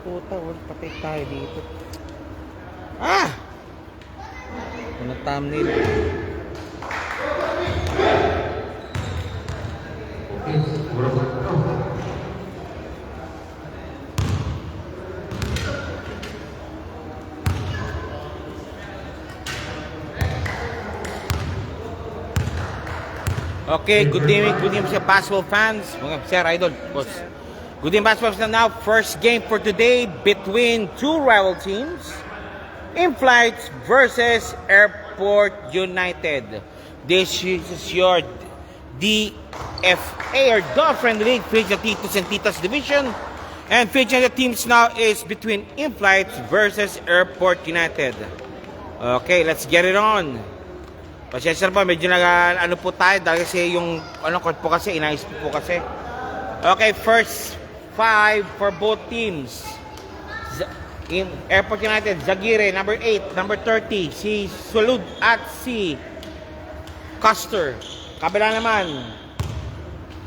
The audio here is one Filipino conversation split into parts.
puta, wala patay tayo dito. Ah! Ano thumbnail? Okay, good evening sa basketball fans, mga sir, idol, boss. Good evening basketball fans. Now, first game for today between two rival teams, In-Flights versus Airport United. This is your DFA or Dolphin League, featuring Titos and Titas Division. And featuring the teams now is between In-Flights versus Airport United. Okay, let's get it on. Pasensya po, medyo ano po tayo dahil kasi yung court po kasi, inayos po kasi. Okay, first 5 for both teams. In Airport United, Zagire, number 8, number 30, si Sulud at si Custer. Kabila naman,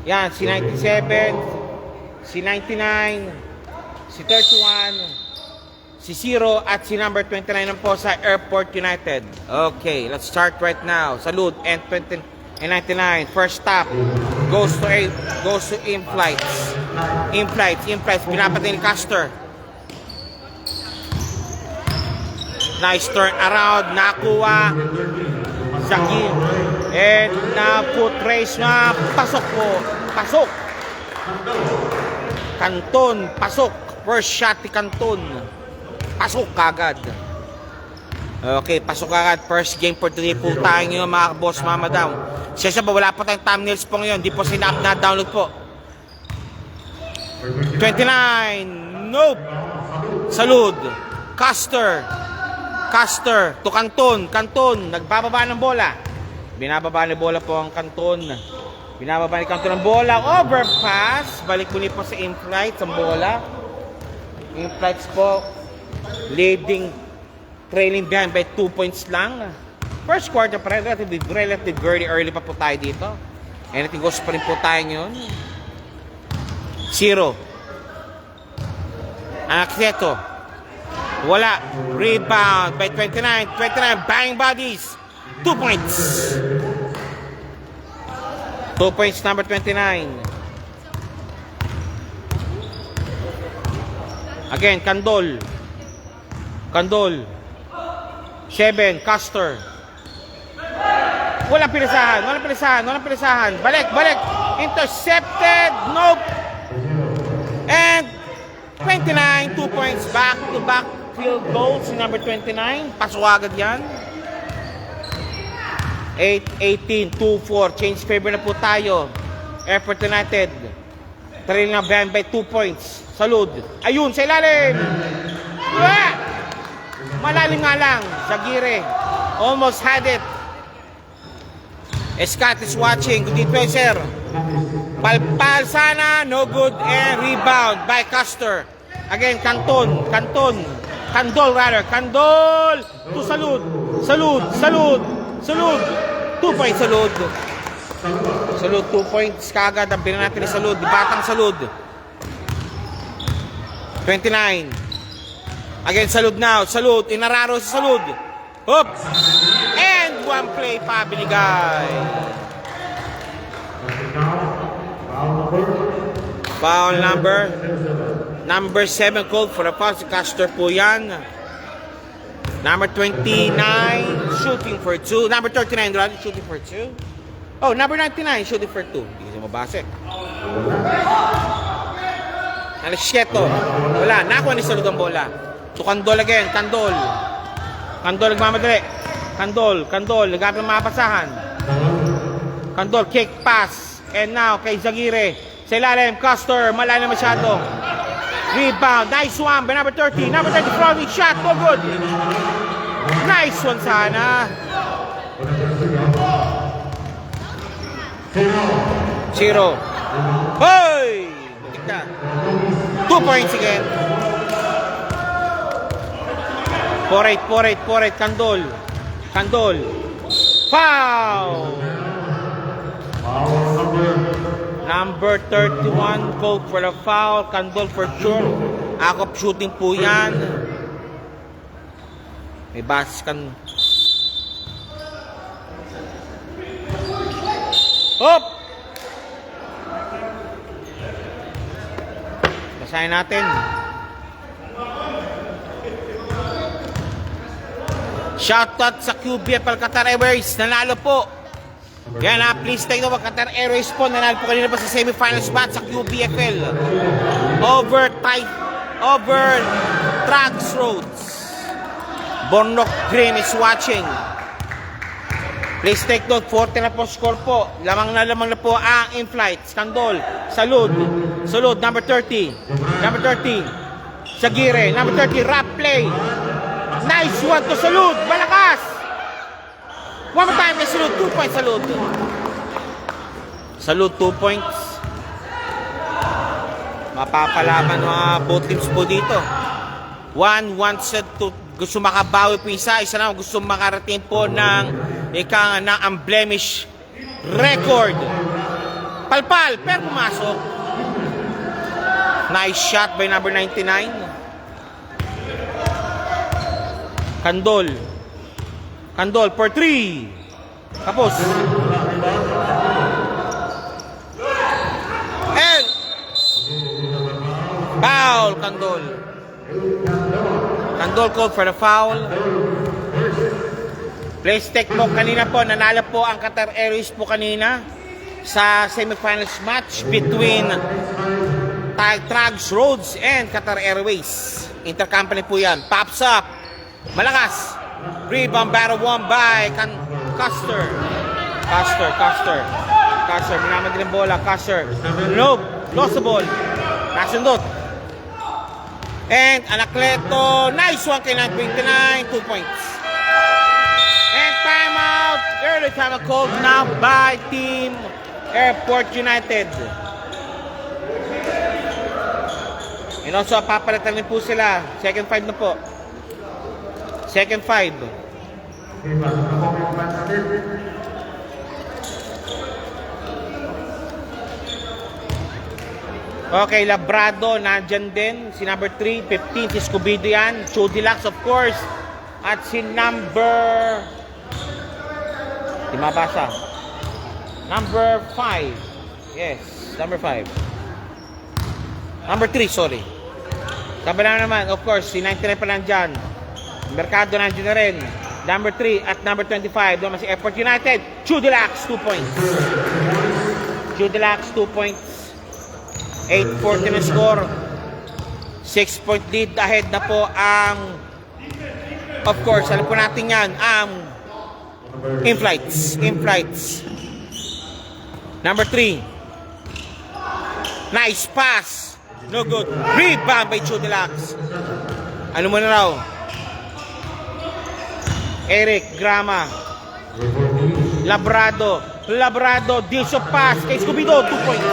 yan, si 97, si 99, si 31, si 0 at si number 29 naman po sa Airport United. Okay, let's start right now. Salud and 20 and 99. First stop goes to In-Flights. In-Flights, pinapatay ni Custer. Nice turn around, nakuha Zagir. And na-foot race na, pasok po. Pasok. Canton, pasok. First shot ni Canton. Pasok kagad. Okay, pasok kagad. First game for today po tayo ngayon, mga boss, mga madam. Siyempre ba, wala pa tayong thumbnails po ngayon. Di po sinap na download po. 29. Nope. Salud. Custer to Canton. Nagbababa ng bola. Binababa ng bola po ang Canton. Binababa ni Canton ng bola. Overpass. Balik muli po sa In-Flights ang bola. In-Flights po trailing behind by 2 points lang. First quarter pa rin, relatively very early pa po tayo dito. Anything goes pa rin po tayo ngayon. 0. Anacleto. Wala. Rebound by 29. Bang bodies. 2 points. 2 points, number 29. Again, Candol. 7, Custer. Walang pilisahan. Balik. Intercepted. Nope. And 29, 2 points. Back-to-back field goals. Number 29. Pasok agad yan. 8-18, 2-4. Change favor na po tayo. Airport United. Trailing na by 2 points. Salud. Ayun, sa ilalim. Malalim nga lang. Zagire. Almost had it. Scott is watching. Good evening, sir. Palpal sana. No good. And rebound by Custer. Again, Candol. To Salud. 2 points, Salud. 2 points kagad. Ang bilang natin ni Salud. Batang Salud. 29. Again, Salud now. Inararo si Salud. Up. And one play pa binigay. Foul number 7 called for a foul. Si Custer po yan. Number 29 shooting for 2. Number 39 shooting for 2. Oh, number 99 shooting for 2. Hindi kasi mabase. Alexieto. Wala. Nakuha ni Salud ang bola. To Candol again. Candol nagmamadali. Candol. Nagapit ng mga pasahan. Candol. Kick pass. And now kay Zagire. Sa ilalim. Custer. Malalim masyado. Rebound. Nice one by number 30. Number 30 floating shot. No good. Nice one sana. 0. Hoy! 2 points again. 4-8. Candol. Foul. Number 31, called for a foul. Candol for sure. Akop shooting po yan. May basis kan. Hop! Basahin natin. Shoutout sa QBFL Qatar Airways. Nanalo po. Yan ha, please take note. Qatar Airways po. Nanalo po kanina pa sa semifinal spot sa QBFL. Over Trags Roads. Bornok Green is watching. Please take note. 40 na po score po. Lamang na po ang in-flights. Candol. Salud. Number 30. Sagire. Number 30. Rap play. Nice one to Salud. Malakas. One more time kay Salud. 2 points Salud. Salud 2 points. Mapapalaman mga both teams po dito. One wants to gusto makabawi po isa na gusto makarating po ng unblemished record. Palpal, pero pumasok. Nice shot by number 99. Candol for 3. Tapos. And foul, Candol called for the foul. Please take po, kanina po, nanalo po ang Qatar Airways po kanina sa semifinals match between Trags Roads and Qatar Airways. Intercompany po yan. Pops up. Malakas. Rebound battle won by Custer. Minamad din ang bola. Custer. Nope. Lost the ball. Nasundot. And Anacleto. Nice one kay 929. 2 points. And timeout. Early timeout called now by Team Airport United. And also, papalitan din po sila. Second 5 na po. Second 5. Okay, Labrado, nandyan din. Si number 3, 15, si Scubido yan. Chodilax, of course. At si number... Di mabasa. Number 5. Yes, number 5. Number 3, sorry. Kabila naman, of course, si 99 pa nandyan. Mercado nandiyan na rin. Number 3 at number 25. Doon si Airport United. Chodilax, 2 points. 2 points. 8-14 na score. 6-point lead. Ahead na po ang, of course, alam po natin yan, ang in-flights. Number 3. Nice pass. No good. Rebound by Chodilax. Ano mo na raw? Eric Grama. Labrado. Deals of pass kay Scubido. 2 points.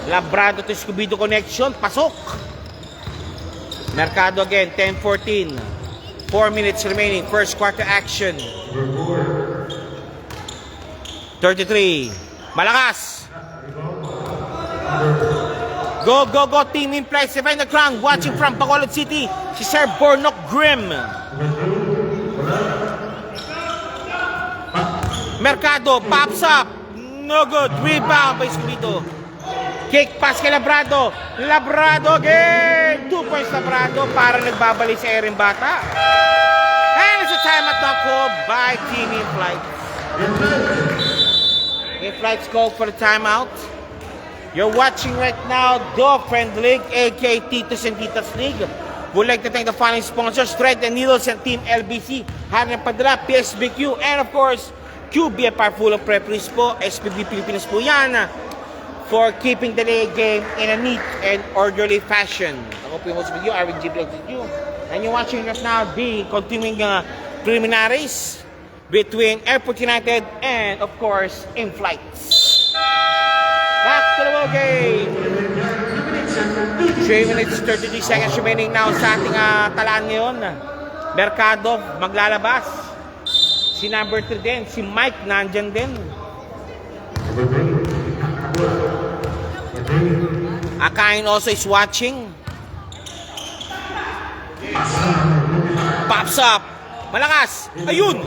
Labrado to Scubido connection. Pasok. Mercado again. 10-14. 4 minutes remaining. First quarter action. 33. Malakas. Go. Team in place. Defend the crown. Watching from Bacolod City. Si Sir Bornok Grimm. Mercado. Pops up. No good. Rebound by Scubido. Kick pass kay Labrado. Labrado again. 2 points Labrado. Parang nagbabalik sa Erin Bata. And it's a timeout now called by Team In-Flights. In-Flights called for the timeout. You're watching right now the Friend League, aka Titos and Titas League. Would like to thank the following sponsors, Thread and Needles and Team LBC, Hanan Padala, PSBQ, and of course, QBFR full of preference po, SPB Pilipinas po yan, for keeping the game in a neat and orderly fashion. Ako po yung host with you, Arvin G. Vlogs with you. And you're watching right now the continuing preliminaries between Airport United and of course, In-Flights. Back to the ball game. 3 minutes, 33 seconds remaining now sa ating talaan ngayon. Mercado maglalabas. Si number 3 din, si Mike nandyan din. Akain also is watching. Pops up. Malakas. Ayun.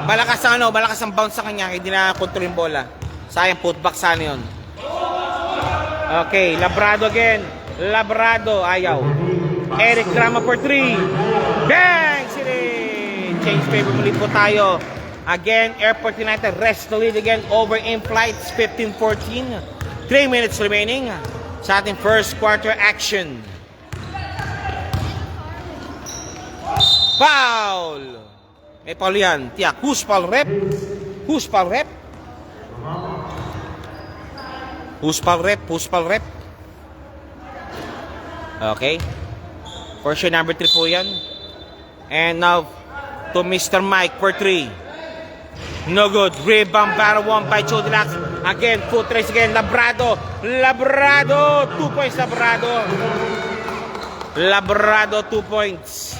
Malakas ang bounce sa kanya. Hindi na control yung bola. Sayang, putback sana yun. Okay, Labrado again. Labrado, ayaw. Eric Grama for 3. Bang! City! Change favor muli po tayo. Again, Airport United rest the lead again over in flights 15-14. 3 minutes remaining sa ating first quarter action. Foul! May foul yan. Tiyak. Who's foul rep? Who's foul rep? Who's foul rep? Who's foul rep? Okay. For sure, number 3 po yan. And now, to Mr. Mike for 3. No good. Rebound battle won by Chodilac. Again, foot race again. Labrado. Labrado. 2 points, Labrado. Labrado, 2 points.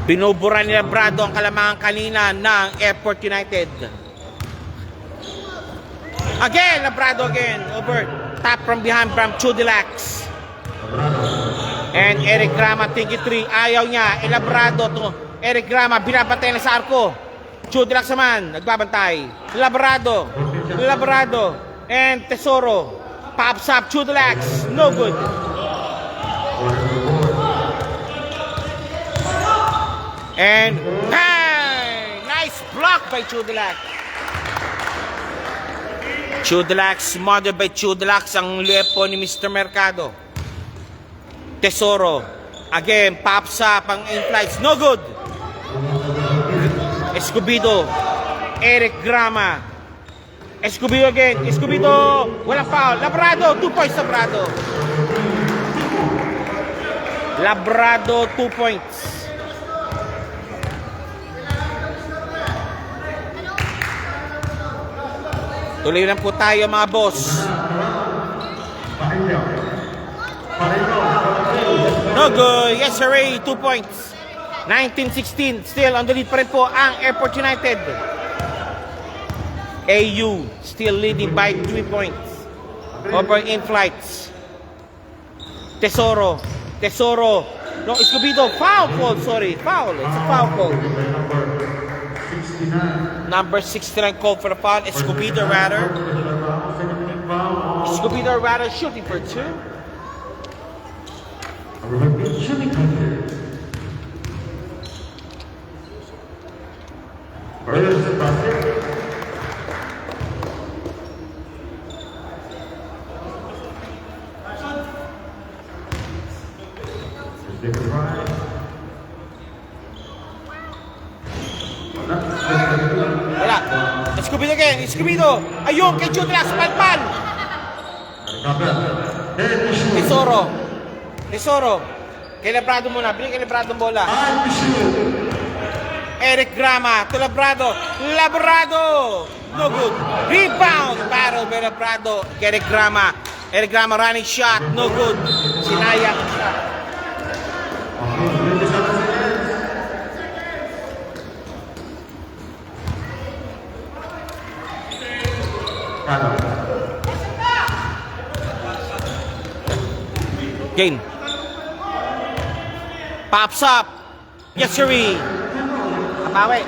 Binubura ni Labrado ang kalamangan kanina ng Airport United. Again, Labrado again. Over. Tap from behind from Chodilac. And Eric Grama, thinking 3. Ayaw niya. Labrado to. Eric Grama, binabantay na sa arko. Chodilac naman, nagbabantay. Labrado. Labrado. And Tesoro. Pops up. Chodilac. No good. And bang! Nice block by Chodilac. Chodilac, smothered by Chodilac. Ang lepo ni Mr. Mercado. Tesoro. Again, pops up ang in-flights. No good. Escobedo. Eric Grama. Escobedo again. Escobedo. Walang foul. Labrado. 2 points, Labrado. Labrado, 2 points. Tuloy lang po tayo, mga boss. No good. Yes, sir. 2 points. 19-16. Still on the lead pa rin po ang Airport United. AU still leading by 3 points over in flights. Tesoro. Tesoro. No, Escobedo. Foul call. Sorry. Foul. It's a foul call. Number 69 called for the foul. Escobedo rather. Escobedo rather shooting for 2. Wala. Escobedo again. Escobedo. Ayun, kay Chodilac. Palpal. Tesoro. Tesoro. Kay Labrado muna. Bili kay Labrado ang bola. Eric Grama to Labrado. Labrado. No good. Rebound. Battle by Labrado. Eric Grama. Eric Grama running shot. No good. Sinayang shot. Game. Pops up. Yes, sirree. Kapawi.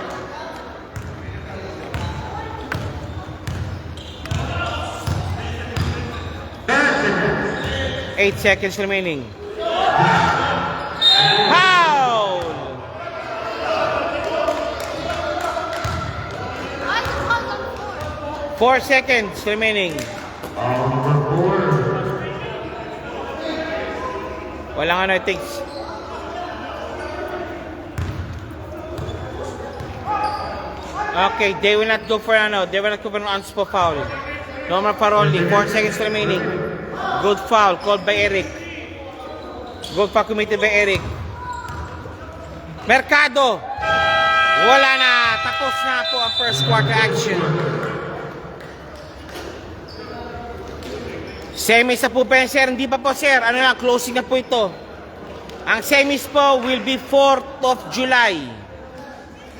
Eight seconds remaining. Foul! 4 seconds remaining. Walang ano, it takes. Okay, they will not go for they will not go for an unspoken foul. Normal Paroli, 4 seconds remaining. Good foul called by Eric. Good foul committed by Eric. Mercado. Wala na. Tapos na po ang first quarter action. Semis na po ba yan, sir? Hindi pa po, sir. Ano lang, closing na po ito. Ang semis po will be 4th of July.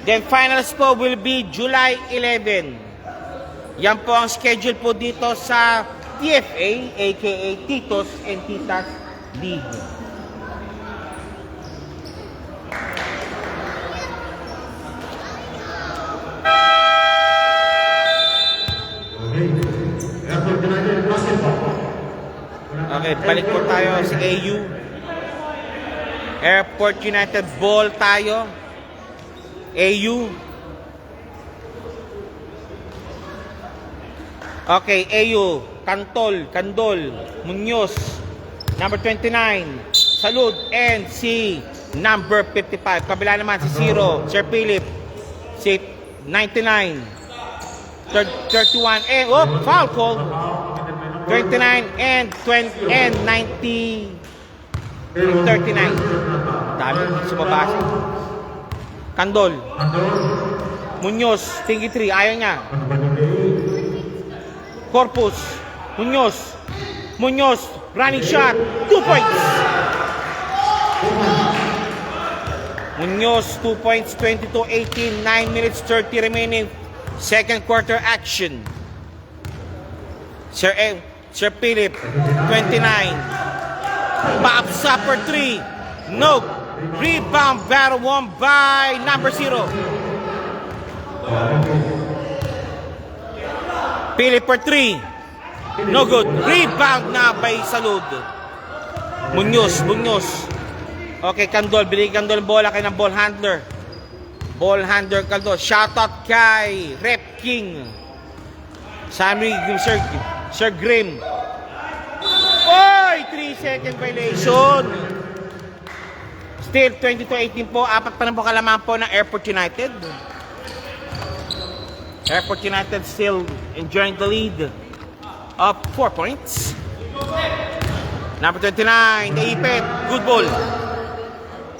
Then finals po will be July 11. Yan po ang schedule po dito sa TFA, aka Titos and Titas League. Okay, balik po tayo sa AU. Airport United ball tayo. AU. Okay, AU. Candol, Muñoz, number 29, Salud, and si number 55. Kabila naman si Zero, Sir Philip, si 99, 31, and, foul call. 29 and 20 and 90 39. Dami sumabasa. Candol. Muñoz, Tingi 3, ayaw niya. Corpus. Muñoz, running shot, 2 points. Muñoz, 2 points, 22-18, 9 minutes 30 remaining, second quarter action. Sir Philip, 29. Pops up for 3. No. Rebound battle won by number 0. Philip for 3. No good. Rebound na by Salud. Muñoz. Okay, Candol. Binigyan Candol ang bola kay ng ball handler. Candol. Shoutout kay Rep King. Sammy, Sir Grim. Oy! 3-second violation. Still, 22-18 po. 4 pa na po kalaman po ng Airport United. Airport United still enjoying the lead of 4 points. Number 29, Naipit. Good ball.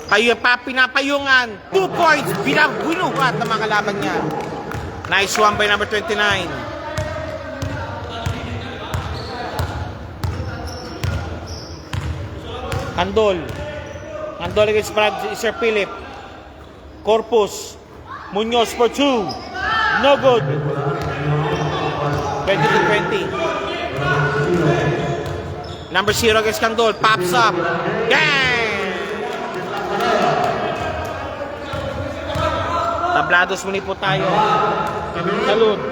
Kayo pa pinapayungan. 2 points. Binuhat ng mga kalaban niya. Nice one by number 29. Candol against Sir Philip. Corpus. Muñoz for 2. No good. 20-20. Number 0 against Candol. Pops up. Gang! Tablados muli po tayo.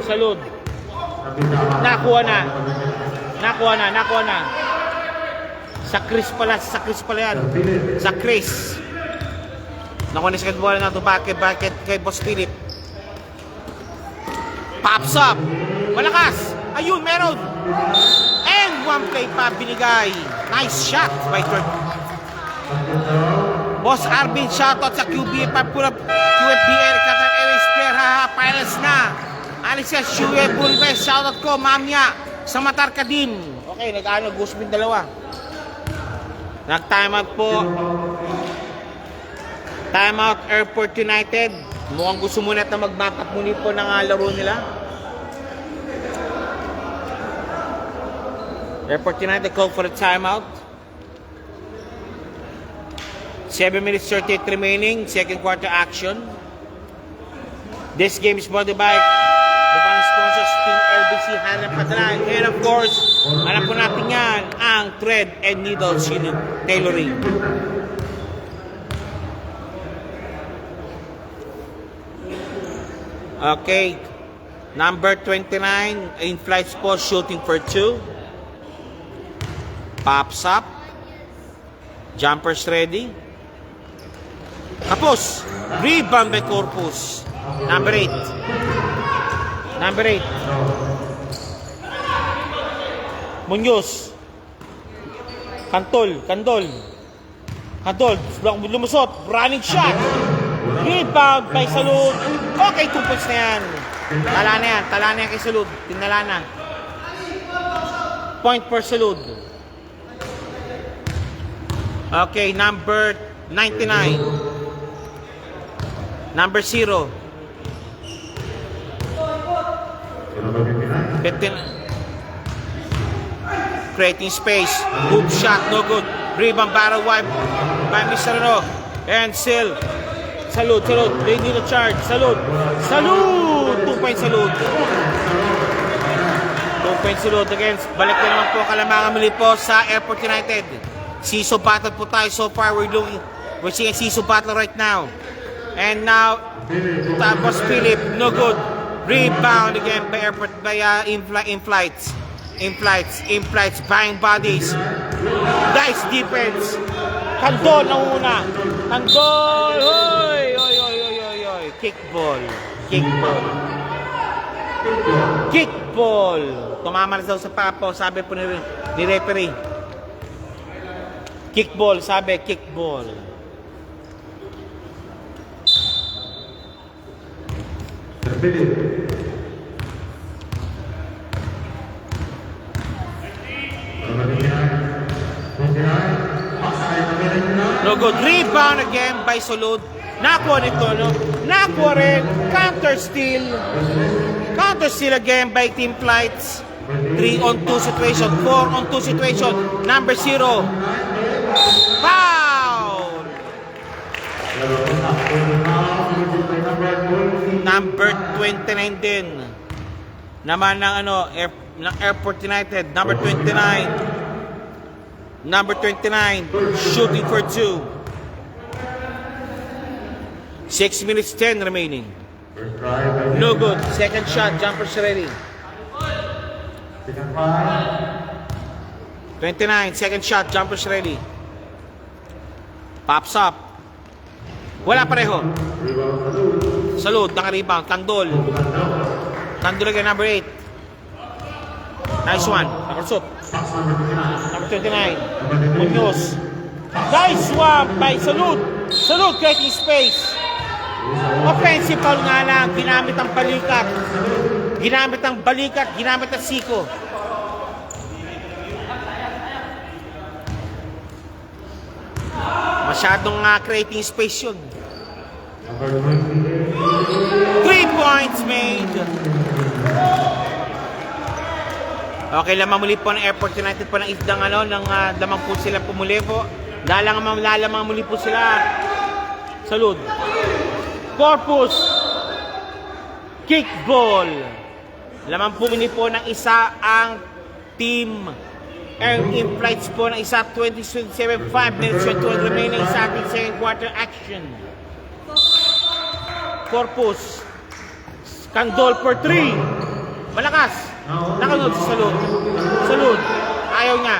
Salud. Nakuha na. Sa Chris pala yan. Sa Chris. Nakuha na sa bola na ito. Bakit kay Boss Philip. Pops up. Malakas. Ayun, meron. And one play pa binigay. Nice shot by Kurt. Boss Arvin, shoutout sa QBA pa pura QFBL. Qatar Airways player. Finals na. Alicia Shue Bulbes. Shoutout ko. Mamya. Sa Matar Kadim. Okay, nag-gusmin dalawa. Nag-time out po. Time out Airport United. Mukhang gusto muna na mag-back up muli po ng laro nila. Airport United called for a timeout. 7 minutes 38 remaining. Second quarter action. This game is brought to you by the band sponsors Team LBC, Hanap Padalan. And of course, alam po natin yan, ang Thread and Needle Tailoring. Okay. Number 29, in flight spot, shooting for 2. Pops up. Jumpers ready. Kapos. Rebound by Corpus. Number 8. Muñoz. Candol. Lumusot. Running shot. Rebound by Salud. Okay, 2 points na yan. Tala na yan kay Salud. Tinala na. Point for Salud. Okay, number 99. Number 0. 15. Creating space. Hoop shot, no good. Rebound battle wipe by Mr. Ro. And still. Salud. They need a charge. Salud. 2 points Salud. 2 points sulod against. Balik na naman po kalamangan muli po sa Airport United. Seesaw battle po tayo so far. We're seeing a seesaw battle right now. And now, tapos Philip, no good. Rebound again by Airport, by in-flights, buying bodies. Nice defense. Kandol ang una. Kandol! Hoy! Kickball. Tumama na daw sa papo, sabi po ni referee. Kickball, sabi, kickball. No good. Rebound again by Solud. Nakuha nito, no? Nakuha rin. Counter steal again by Team Flights. 3-on-2 situation. 4-on-2 situation. Number 0. Foul! Number 29 din. Naman ng ng Airport United. Number 29. Shooting for 2. 6 minutes 10 remaining. No good. Second shot. Jumpers ready. 29. Second shot. Jumpers ready. Pops up. Wala pareho. Salud. Naka-rebound. Tandol again. Number 8. Nice one. Nakarsot. Number 29. Munoz. Nice one by Salud. Salud creating space. Offensive foul nga lang. Ginamit ang balikat. Ginamit ang siko. Masyadong creating space yun. 3 points made. Okay, lamang muli po ng Airport United po ng isdang lamang po sila pumuli po. Lalamang muli po sila. Salud. Corpus. Kickball. Lamang po muli po ng isa ang team. And in flights po ng isa 20-27, 5 minutes 21 remaining sa ating second quarter action. Corpus. Kandol for 3. Malakas. Nakanod sa Salud. Ayaw niya.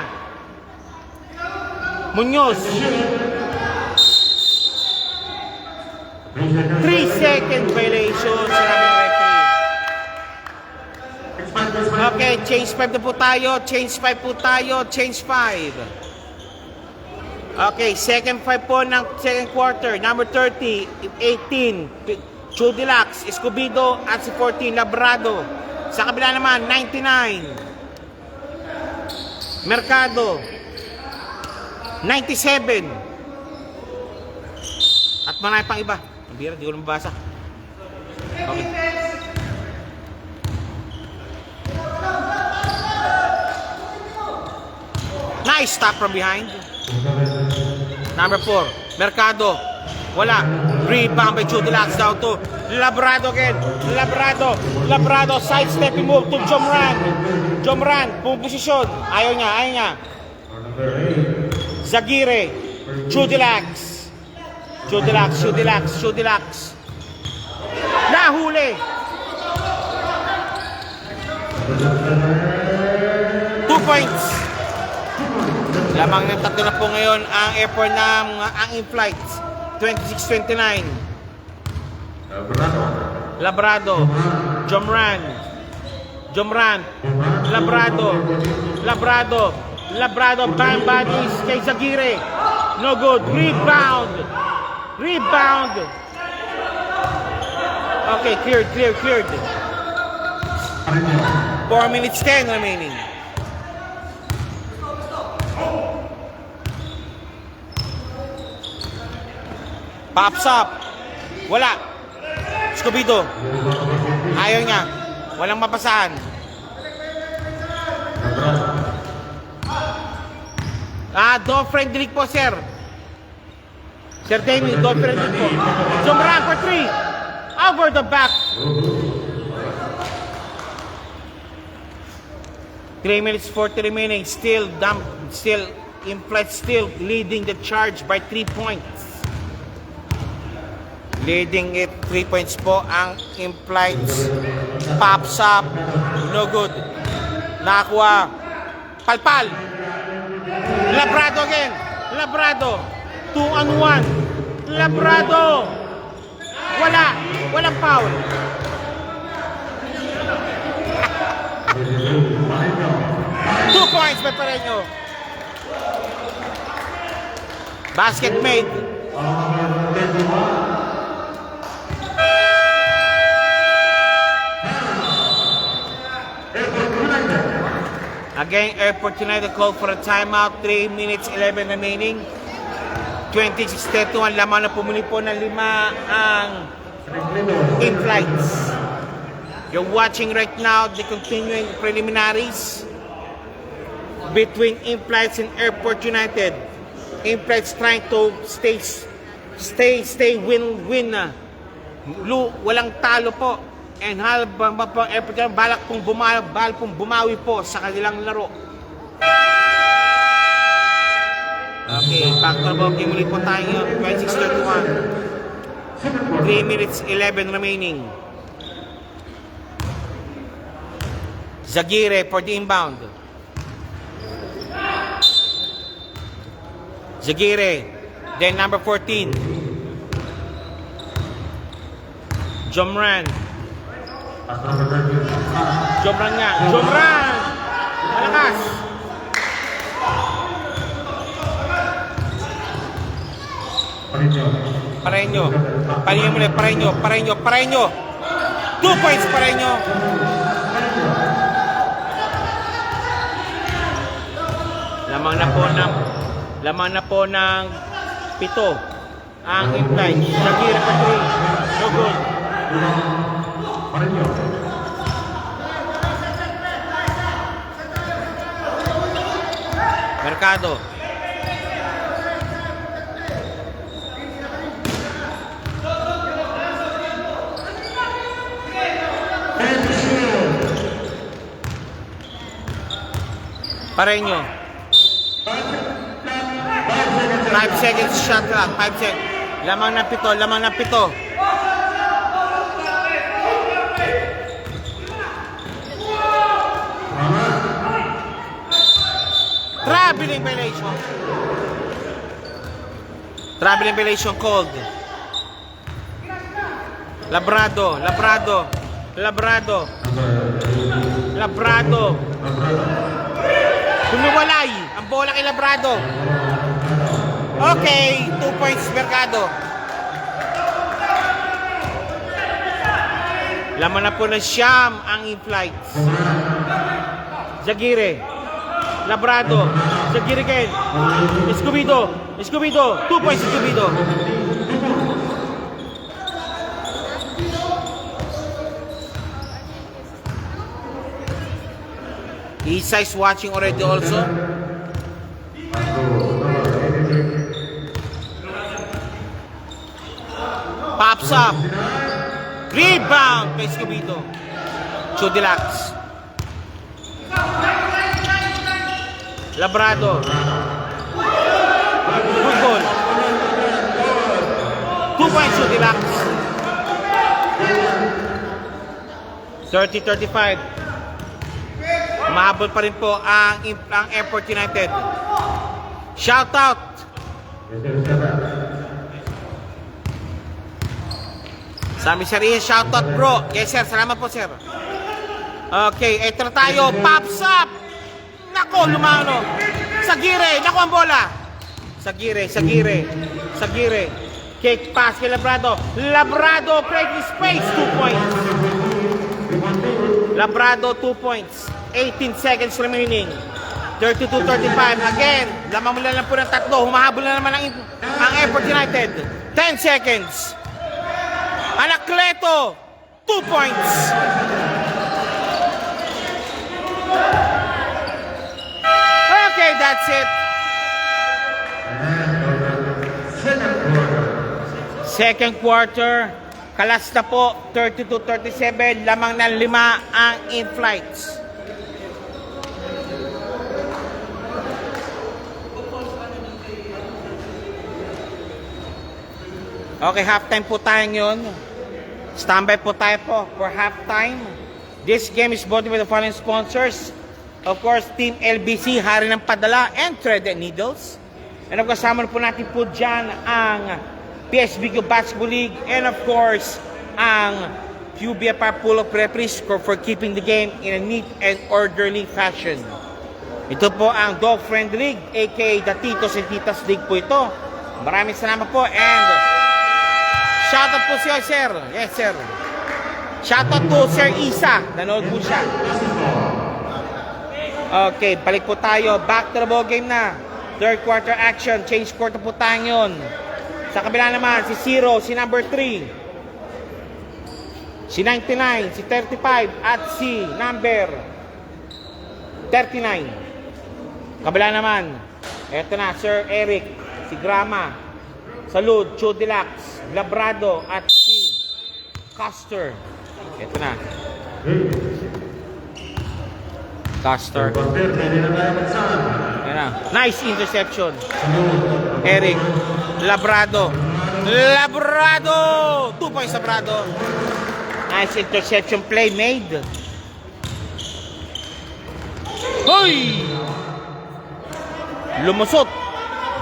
Munoz. 3-second violation. Sinabi ng referee. Okay, change 5 na po tayo. Change 5. Okay, second 5 po ng second quarter. Number 30, 18. Chudilax, Escobedo at si 14, Labrado. Sa kabila naman, 99. Mercado. 97. At marami pang iba. Ang bira, di ko na mabasa. Okay. Nice stop from behind. Number 4, Mercado. Wala. Rebound by Chudilax down to Labrado again. Labrado. Sidestepping move to Jomran. Posisyon. Ayaw niya. Zagire. Chudilax. Nahuli. 2 points. Lamang ng tatlo na po ngayon ang airport ng ang in-flights. 26-29. Labrado. Jomran. Labrado. Bang bodies kay Zagire. No good. Rebound. Okay, cleared. 4 minutes 10 remaining. Pops up. Wala. Escobedo. Ayaw niya. Walang mapasahan. Don't friendly po, sir. Sir Damien, don't friendly po. Jomran for 3. Over the back. 3 minutes 40 remaining. Still in-flight still leading the charge by 3 points. Leading it 3 points po ang in-flights. Pops up. No good. Nakakuha. Palpal. Labrado again. Labrado. 2-on-1. Labrado. Walang foul. Two points by Pareño. Basket made. Again, Airport United called for a timeout. 3 minutes 11 remaining. 26-31. Lamang na pumuli po ng 5 ang in-flights. You're watching right now the continuing preliminaries between in-flights and Airport United. In-flights trying to stay win. Walang talo po. And habang po Airport United, balak pong bumawi po sa kanilang laro. Okay, back to the ball game. Muli po tayo. 26-31. 3 minutes 11 remaining. Zaguirre for the inbound. Zaguirre. Then number 14. Jomran. Jomran nga. Jomran! Malakas! Pareño. Pareño. 2 points Pareño. Lamang na po ng 7 ang in-flight. Zaguirre pa 3. No good. Mercado. Pareño. 5 seconds shot clock. 5 seconds. Lamang ng 7. Traveling violation called. Labrado. Humiwalay ang bola kay Labrado. Okay, 2 points Mercado. Laman na po ng siyam ang in-flights. Zaguirre. Labrado. Zaguirre again. Escobedo. 2 points Escobedo. Isa is watching already also. Pops up. Rebound by Escobedo. Chodilax. Labrado. Good goal. 2 points Chodilax. 30-35. Mahabol pa rin po ang Airport United. Shout out. Sami Sharia, shout out bro. Yes sir, salamat po sir. Okay, eto tayo. Pops up. Nako, lumano. Zaguirre, nako ang bola. Zaguirre. Kick pass kay Labrado. Labrado, creating space. 2 points. Labrado, 2 points. 18 seconds remaining. 32-35. Again, lamang mula lang po ng 3. Humahabol na naman ang Airport United. 10 seconds. Anacleto, 2 points. Okay, that's it. Second quarter. Kalas na po, 32-37. Lamang ng 5 ang in-flights. Okay, halftime po tayo ngayon. Standby po tayo po for halftime. This game is brought to you by the following sponsors. Of course, Team LBC, Hari ng Padala, and Threaded Needles. And of course, kasama po natin po dyan ang PSBQ Basketball League. And of course, ang QBFR Pool of Referees for keeping the game in a neat and orderly fashion. Ito po ang Dog Friend League, aka the Titos and Titas League po ito. Maraming salamat po and shoutout po siya, sir. Yes, sir. Shoutout po, Sir Isa. Nanood po siya. Okay, balik po tayo. Back to the ball game na. Third quarter action. Change quarter po tayo ngayon. Sa kabila naman, si Zero, si number 3. Si 99, si 35, at si number 39. Kabila naman, eto na, Sir Eric, si Grama, Salud, Chodilax, Labrado, at si Custer. Eto na. Custer. Ayan na. Nice interception. Eric, Labrado. Labrado! 2 points Labrado. Nice interception play made. Hoy! Lumusot.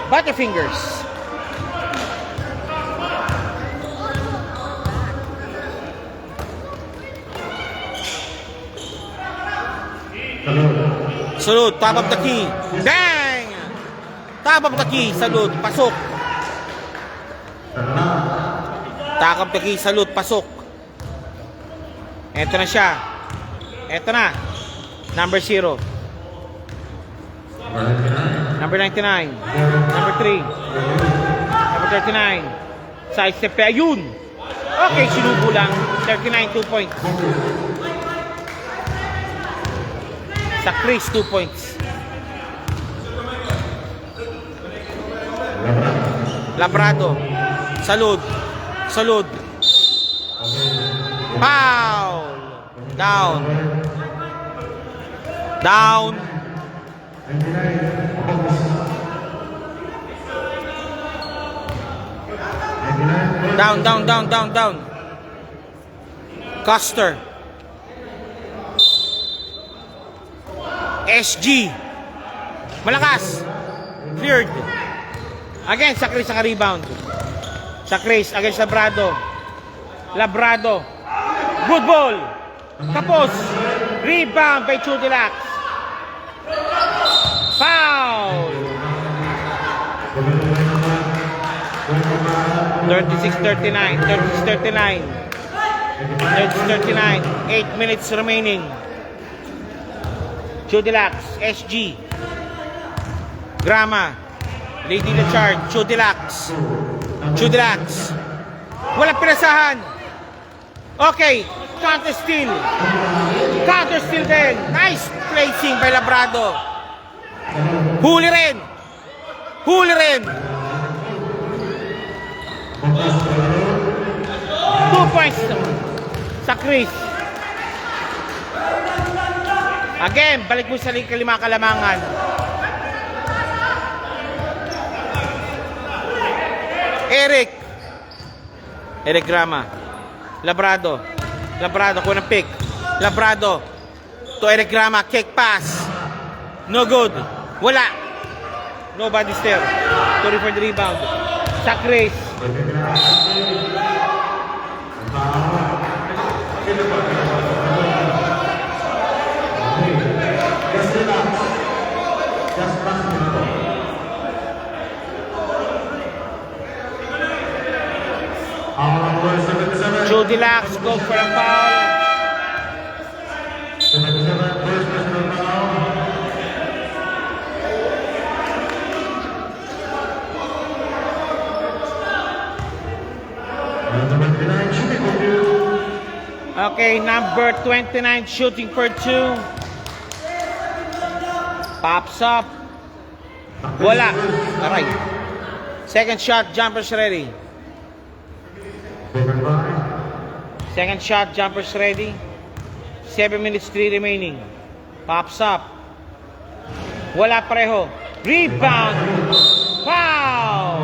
Butterfingers. Salud, top of the key. Bang! Top of the key, Salud, pasok. Top of the key, Salud, pasok. Eto na siya. Eto na. Number 0. Number 99. Number 3. Number 39. Side step. Ayun. Okay, sinubo lang. 39, 2 points. Sa Chris, 2 points. Labrado. Salud. Salud. Foul. Down. Down. Down. Custer. SG. Malakas. Cleared. Again, sa Chris ang rebound. Sa Chris, against Labrado. Labrado. Good ball. Tapos. Rebound by Chodilax. Foul. 36-39. 36-39. 36-39. 8 minutes remaining. Chodilax. SG. Grama. Leading the charge. Chodilax. Chodilax. Walang pinasahan. Okay. Counter steal. Counter steal din. Nice placing by Labrado. Huli rin. Huli rin. 2 points sa Chris. Again, balik mo sa kalima kalamangan. Eric Grama. Labrado. Labrado, kuha ng pick. Labrado. To Eric Grama, kick pass. No good. Wala. Nobody's there. Sorry for the rebound. Sa Chris. Chodilax goes for a foul. Okay, number 29 shooting for 2. Pops up. Wala. Aray. Second shot, jumpers ready. Second shot, jumpers ready. 7 minutes, 3 remaining. Pops up. Wala pareho. Rebound. Foul.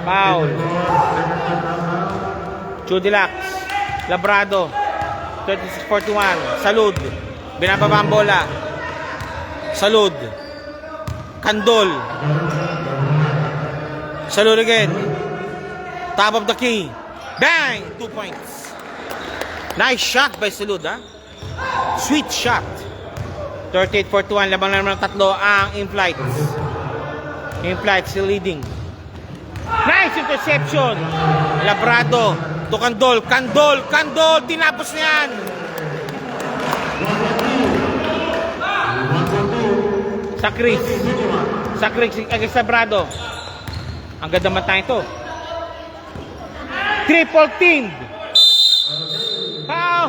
Foul. Chudilax. Labrado. 36-41. Salud. Binababa ang bola. Salud. Candol. Salud again. Top of the key. Bang! 2 points. Nice shot by Salud, ha? Sweet shot. 38-41. Labang na naman ng tatlo ang in-flight. In-flight still leading. Nice interception. Labrado. To Candol. Candol. Candol. Tinapos na yan. Sa Chris. Sa Chris. Against Labrado. Ang ganda man tayo ito. Triple teamed.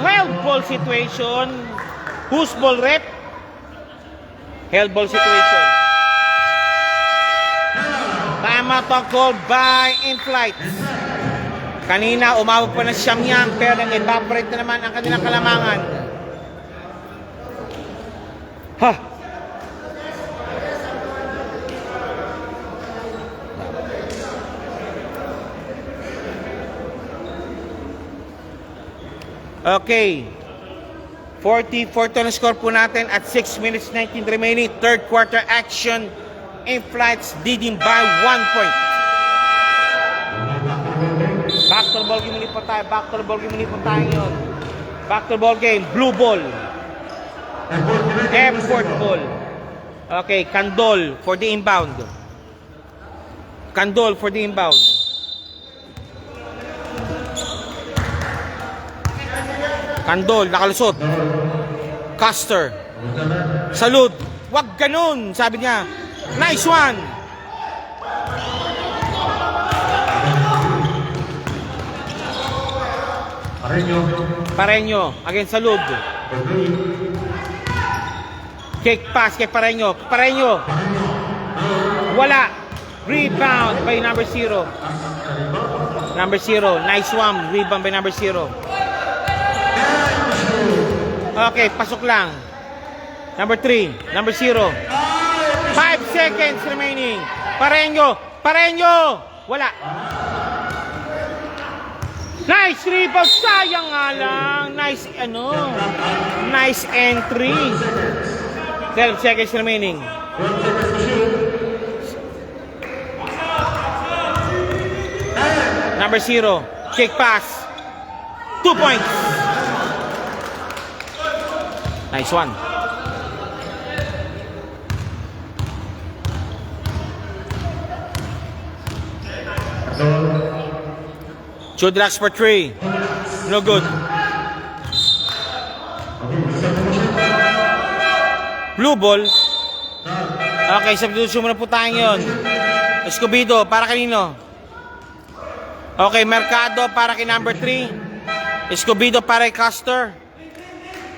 Held ball situation. Who's ball rep? Held ball situation. Timeout ang call by in-flight. Kanina, umabot pa ng Shamyang pero nag-evaporate na naman ang kanilang kalamangan. Ha! Okay. 44 na score po natin at 6 minutes 19 remaining. Third quarter action. In-flights leading by 1 point. Back to the ball game ulit po tayo. Back to the ball game ulit po tayo yun. Back to the ball game. Blue ball. Effort ball. Okay, Candol for the inbound. Candol for the inbound. Candol, nakalusot. Custer. Salud. Wag ganun, sabi niya. Nice one. Pareño. Against Salud. Kick pass kay Pareño. Pareño. Wala. Rebound by number 0. Number 0. Nice one. Rebound by number 0. Okay, pasok lang. Number 3. Number 0. 5 seconds remaining. Pareño. Pareño. Wala. Nice rebound. Sayang nga lang. Nice, nice entry. 12 seconds remaining. Number 0. Kick pass. 2 points. Nice one. Chudilax for 3. No good. Blue ball. Okay, substitution muna po tayo yun. Escobedo, para kanino? Okay, Mercado para kay number 3. Escobedo para kay Custer.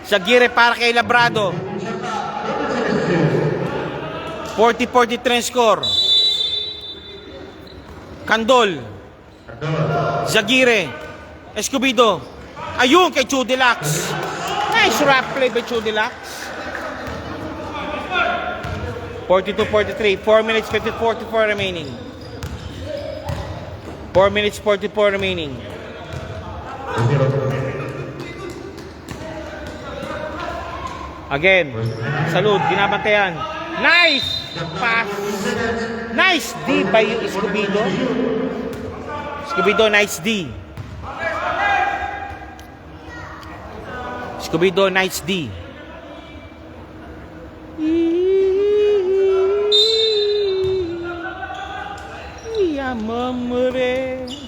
Sagire para kay Labrado. 40-43 score. Candol. Zagire. Escobedo. Ayun kay Chudilax. Nice rap play by Chudilax. 42-43. 4 minutes 44 remaining. 4 minutes 44 remaining. Again, Salud, binabantayan. Nice pass. Nice D by Escobedo. Escobedo, nice D. Escobedo, nice D.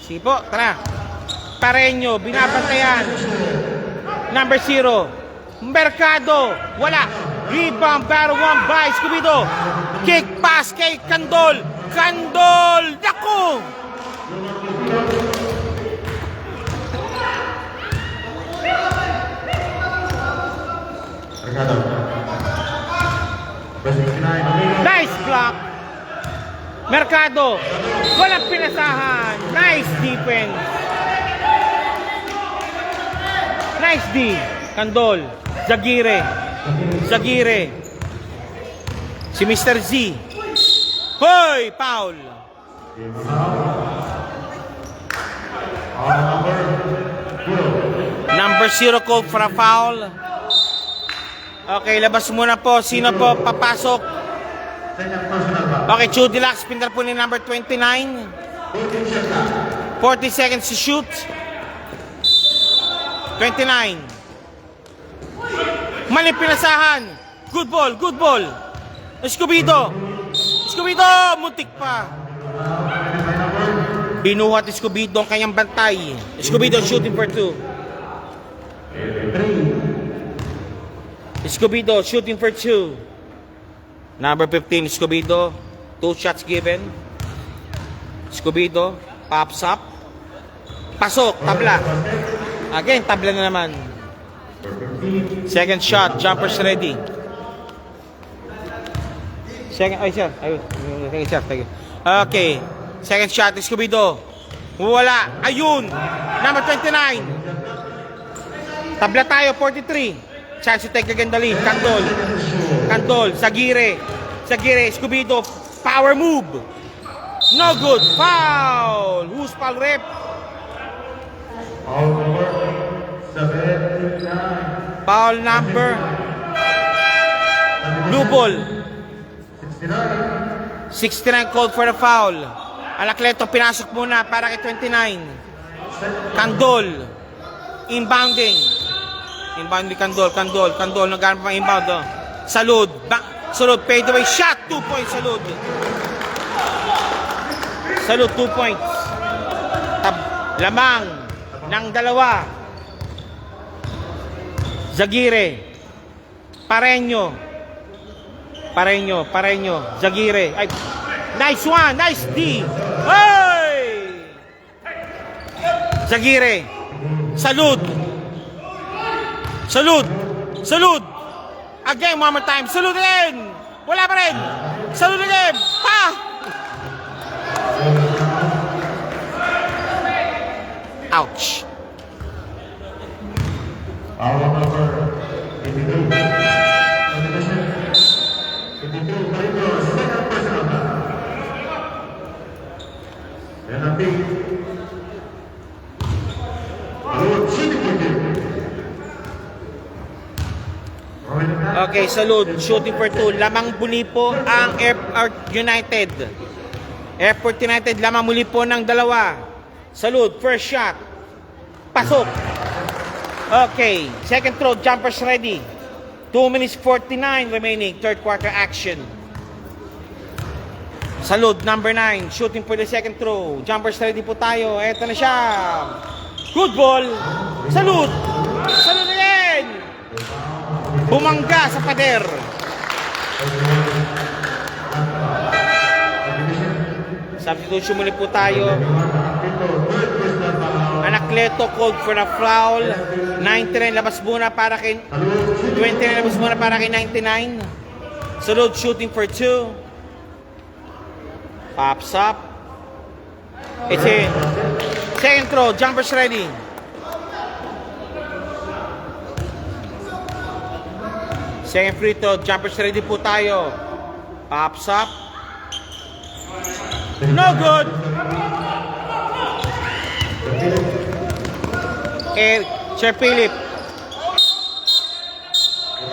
Sipo, tara. Pareño, binabantayan. Number 0. Mercado, wala. Rebound, battle 1 by Escobedo. Kick pass kay Candol. Candol, dako. Nice block. Mercado, walang pinasahan. Nice defense. Nice D. Candol. Zagire. Zagire. Si Mr. Z. Hoy, foul. Number 0 called for a foul. Okay, labas muna po. Sino po papasok? Okay, Judy Lax, pintal po ni number 29. 40 seconds to shoot. 29. Mali pinasahan. Good ball, good ball. Escobedo. Escobedo, muntik pa. Binuhat Escobedo ang kanyang bantay. Escobedo shooting for 2. Escobedo shooting for 2. Number 15, Escobedo. 2 shots given. Escobedo pops up. Pasok, tabla. Again, tabla na naman. Second shot, jumpers ready. Second, ay sir, ayun. Thank you, sir, thank you. Okay, second shot, Escobedo. Wala, ayun. Number 29. Tabla tayo, 43. Chance to take again the lead. Candol. Candol, Sagire. Sagire, Escobedo. Power move. No good. Foul. Who's foul rep? Foul number. Blue ball. 69 called for the foul. Anacleto pinasok muna para kay 29. Candol. Inbounding. Inbounding Candol. Candol. Candol. Naghanap pang inbound. Oh. Salud. Salud. Fade away shot. 2 points. Salud. Salud. 2 points. Lamang ng dalawa. Zagire. Pareño. Pareño. Pareño. Zagire. Ay. Nice one. Nice D. Hey! Zagire. Salud. Salud. Salud. Again, one more time. Salud again. Wala pa rin. Salud again. Pa! Ouch. Okay, Salud. Shooting for 2. Lamang muli po ang Airport United. Airport United, lamang muli po ng dalawa. Salud, first shot. Pasok. Okay, second throw, jumpers ready. 2 minutes 49 remaining, third quarter action. Salud, number 9, shooting for the second throw. Jumpers ready po tayo. Eto na siya. Good ball. Salud. Salud again. Bumangga sa pader. Substitution muli po tayo. Anacleto called for a foul. 99 labas muna para kay 29 labas muna para kay 99. Salud shooting for 2. Pops up. It's in. Second throw, jumpers ready. Second free throw, jumpers ready po tayo. Pops up. No good. Sir Philip.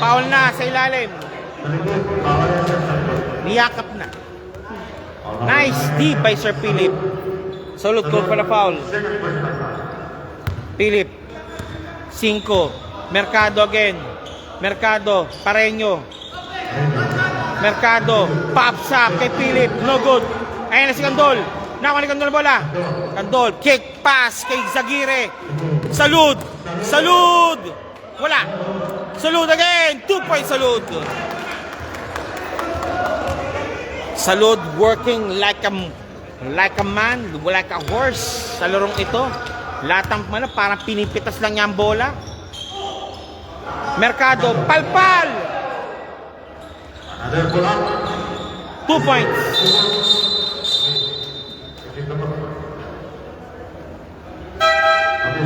Foul na sa ilalim. Niyakap na. Nice D by Sir Philip. Salud call for the foul. Philip. 5. Mercado again. Mercado. Pareño. Mercado. Pops up kay Philip. No good. Ayan na si Candol. Nakuha ni Candol bola. Candol. Kick pass kay Zagire. Salud. Salud. Wala. Salud again. 2 points Salud. Salud working like a man, like a horse sa larong ito. Lahat ng parang pinipitas lang niya ang bola. Mercado, palpal! 2 points.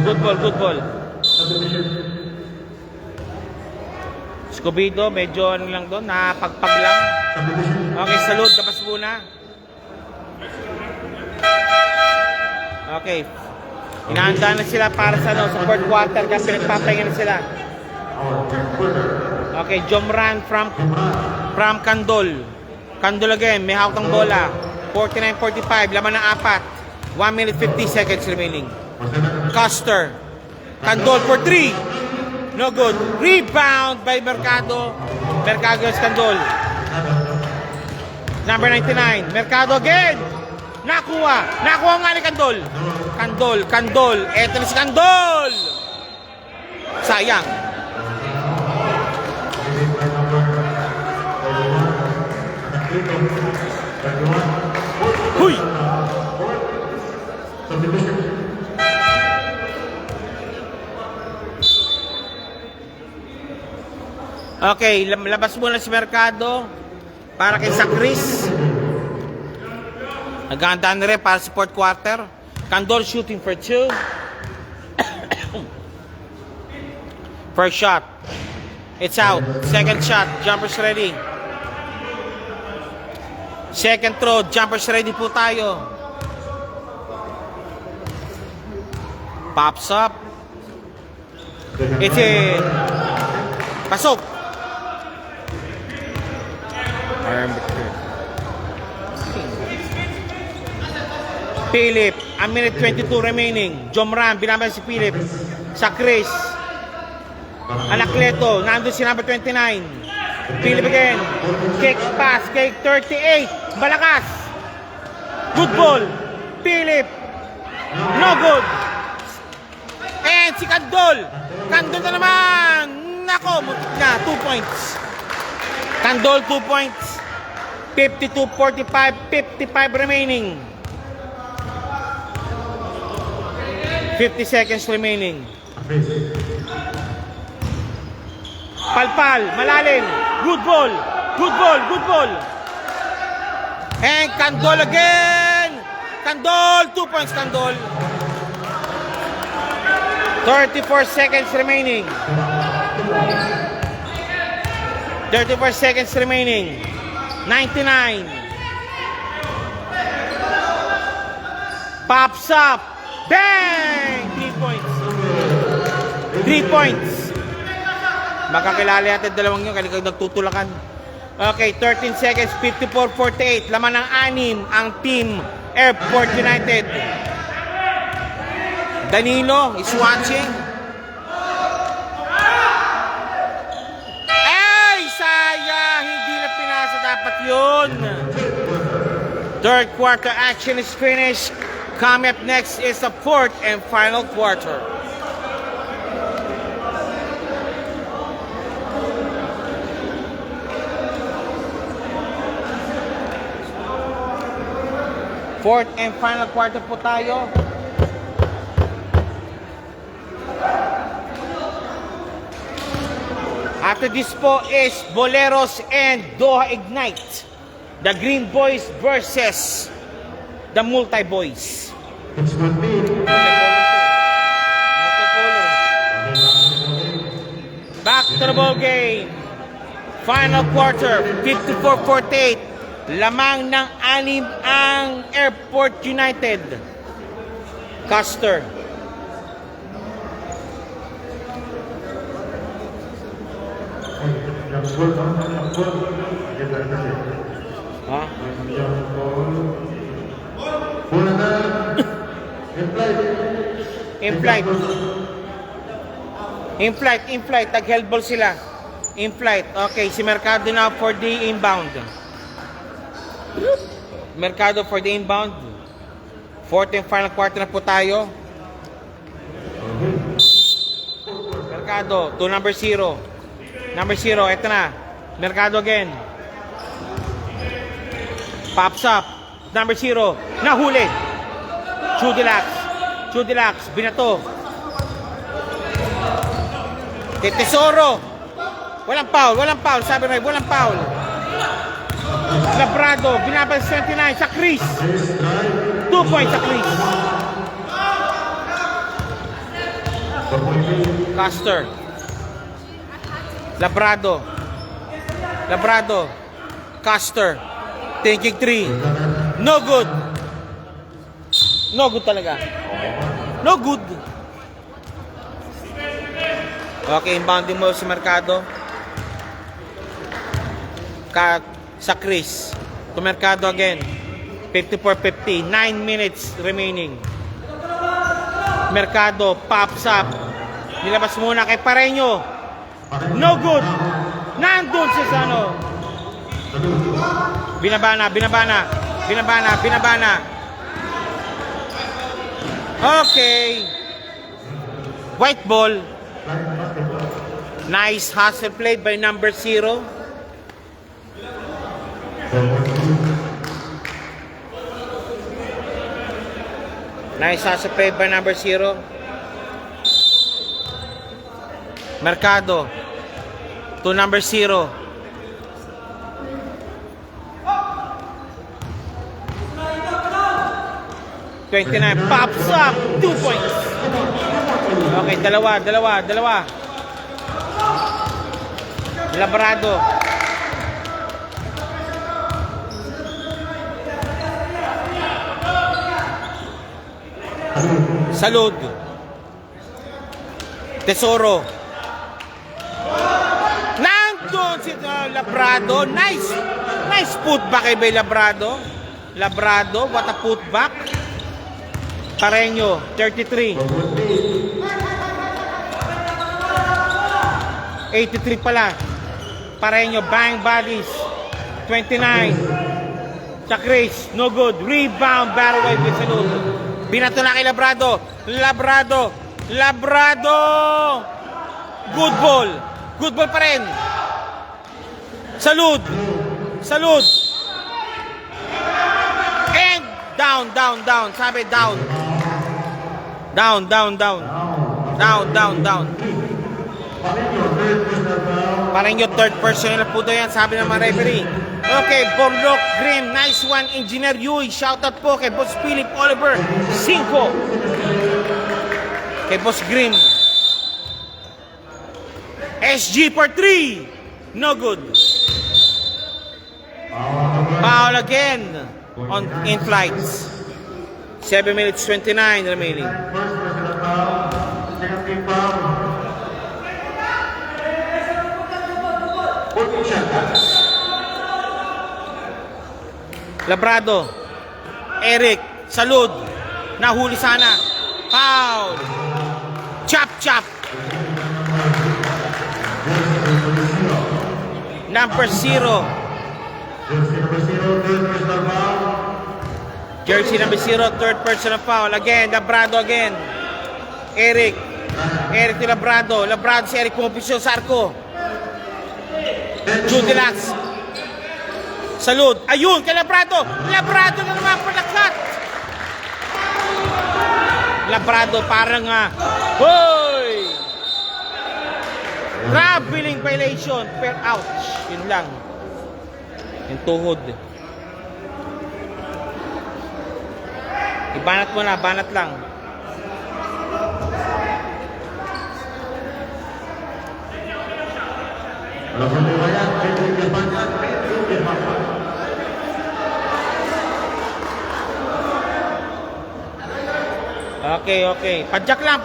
Good ball, good ball. Escobedo, medyo ano lang doon, napagpag lang. Okay, Salud, labas muna. Okay. Inahanda na sila para sa, sa fourth quarter kasi pinagpapahinga na sila. Okay, Jomran from Kandol. Kandol again, may hawak ng bola. 49-45, laman ng 4. 1 minute 50 seconds remaining. Custer. Kandol for 3. No good. Rebound by Mercado. Mercado is Kandol. Number 99. Mercado again. Nakuha. Nakuha nga ni Kandol. Kandol. Eto na si Kandol. Sayang. Huy! Okay, labas muna si Mercado para kay Chris. Naghahanda na rin para sa fourth quarter. Kandol shooting for 2. First shot. It's out. Second shot. Jumpers ready. Second throw. Jumpers ready po tayo. Pops up. It's a pasok. Philip, a minute 22 remaining. Jomran, binaban si Philip. Sa Chris. Anacleto, nandun si number 29. Philip again. Kick pass, kay 38. Malakas. Good ball. Philip. No good. And si Kandol. Kandol na naman. Nako, mutik na. 2 points. Kandol, 2 points. 52-45. 55 remaining. 50 seconds remaining. Palpal, malalim. Good ball. Good ball. Good ball. And Kandol again. Kandol, 2 points Kandol. 34 seconds remaining. 34 seconds remaining. 99. Pops up. Bang! 3 points. 3 points. Makakilala natin dalawang yun kasi nagtutulakan. Okay, 13 seconds, 54-48. Laman ng 6 ang team Airport United. Danilo is watching. Ay, sayang! Hindi na pinasa dapat yun. Third quarter action is finished. Coming up next is the fourth and final quarter. Fourth and final quarter po tayo. After this po is Boleros and Doha Ignite. The Green Boys versus the Multi Boys. Back to the ball game. Final quarter, 54-48. Lamang ng 6 ang Airport United. Custer. Huh? In flight. Tag-held ball sila. In flight. Okay, si Mercado na for the inbound. Mercado for the inbound. Fourth and final quarter na po tayo. Mercado to number 0. Number 0, eto na. Mercado again. Pops up. Number 0. Nahuli. Chudilax. Binato. Tesoro. Walang foul. Sabi na, walang foul. Labrado, binabal 79 sa Chris. 2 points sa Chris. Custer. Labrado. Custer. Thinking 3. No good. No good talaga. No good. Okay, inbounding mo si Mercado. Sa Chris. To Mercado again. 54-50. 9 minutes remaining. Mercado pops up. Nilabas muna kay Pareño. No good. Nandun si Sano. Binabana. Okay. White ball. Nice hustle played by number 0. Nice hustle played by number 0. Mercado to number 0. "29 pops up, 2 points." Okay, dalawa. Labrado. Salud. Tesoro. Nandun si Labrado. Nice putback kay Bay Labrado. What a putback. Pareño, 33. 83 pala. Pareño, bang bodies. 29. Sa Chris, no good. Rebound, battle away with Salud. Binato na kay Labrado. Good ball pa rin. Salud. And down. Sabi down. Pareño, third personal na po daw yan, sabi ng mga referee. Okay, Borlock, Grim, nice one. Engineer Yui, shoutout po kay Boss Philip Oliver, 5. Kay Boss Grim. SG for 3. No good. Foul again in flights. 7 minutes 29 remaining. Labrado. Eric. Salud. Nahuli sana. Foul. Chop. Number 0. Jersey number 0, third personal foul. Again, Labrado again. Eric to Labrado. Si Eric pumapisyo sa arko. Judilax. Salud. Ayun, kay Labrado na naman palakat. Labrado parang hoy! Traveling violation. Per ouch. Yun lang. Yung tuhod. Ibanat mo na, banat lang. Okay. Padjak lang.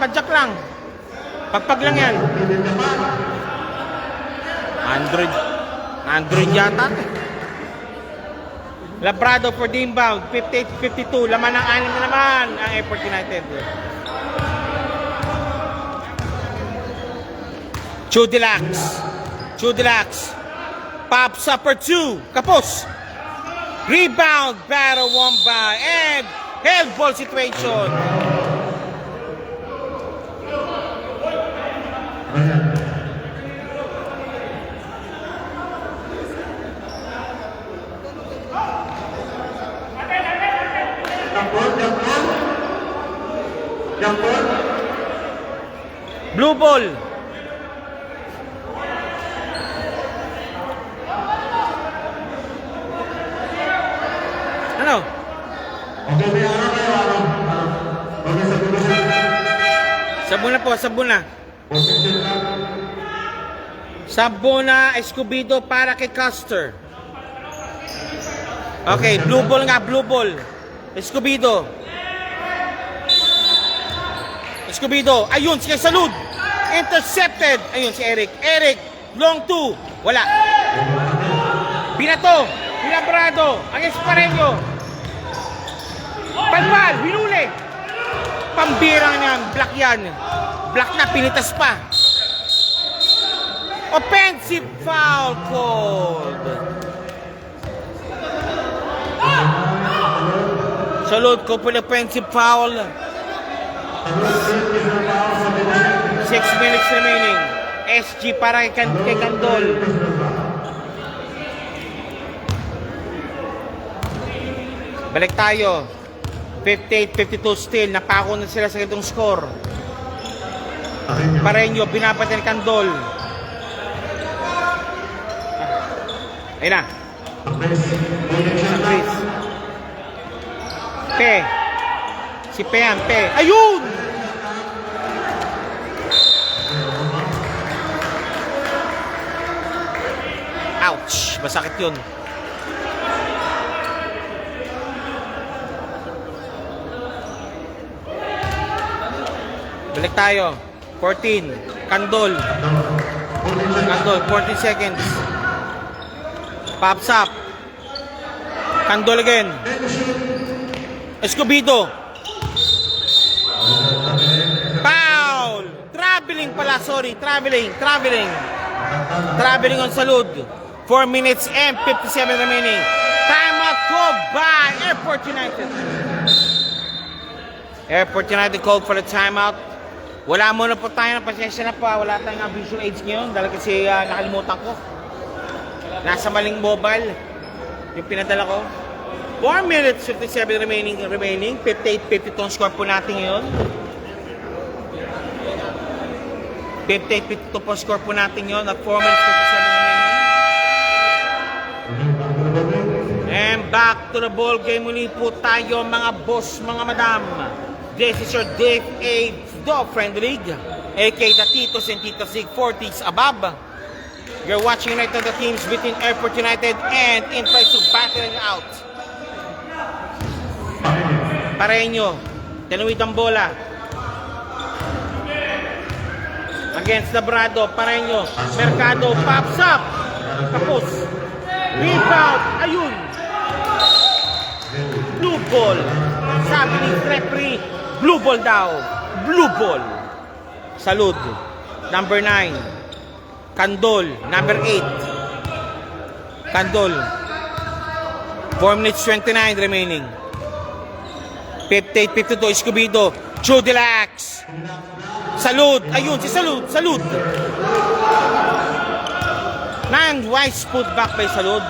Pagpag lang yan. Android yata. Labrado for the inbound. 58-52. Laman ng 6 na naman ang Airport United. Chudilax. Pops up for 2. Kapos. Rebound. Battle won by. And held ball situation. Blue ball. Ano? Sabuna Escobedo para kay Custer. Okay, blue ball. Escobedo. Escobedo. Ayun, si Salud. Intercepted. Ayun, si Eric. Eric. Long 2. Wala. Binato. Binabrado. Ang Espareño. Palpal. Hinuli. Pambirang yan. Black yan. Black na. Pinitas pa. Offensive foul called. Salud ko po offensive foul. 6 minutes remaining. SG para kay Candol. Balik tayo. 58-52 still. Napako na sila sa itong score. Pareño, binabati ni Candol. Ayun na. Chris. Pe. Si Pean, Pe. Ayun! Ouch! Masakit yun. Balik tayo. 14. Candol. Candol, 14 seconds. Pops up. Candol again. Escobedo. Foul! Traveling pala, sorry. Traveling on Salud. 4 minutes and 57 remaining. Timeout called by Airport United. Airport United called for the timeout. Wala muna po tayo, pasensya na po. Wala tayong visual aids ngayon dahil kasi nakalimutan ko. Nasa maling mobile yung pinadala ko. 4 minutes 57 remaining. 58-52 ang score po natin ngayon. 58-52 po score po natin ngayon at 4 minutes 57 remaining. And back to the ball game muli po tayo mga boss, mga madam. This is your Dave A. Dog Friend League, aka the Titos and Titos League 40s above. You're watching right now the teams between Airport United and Inflights to battling out. Pareño, tinuwid ang bola. Against Labrado, Pareño, Mercado, pops up. Tapos, rebound, ayun. Blue ball. Sabi ni referee, blue ball daw. Blue ball. Salud. Number 9. Candol. Number 8. Candol. 4 minutes 29 remaining. 58-52. Escobedo. Chudilax. Salud. Ayun, si Salud. Salud. Wise put back by Salud.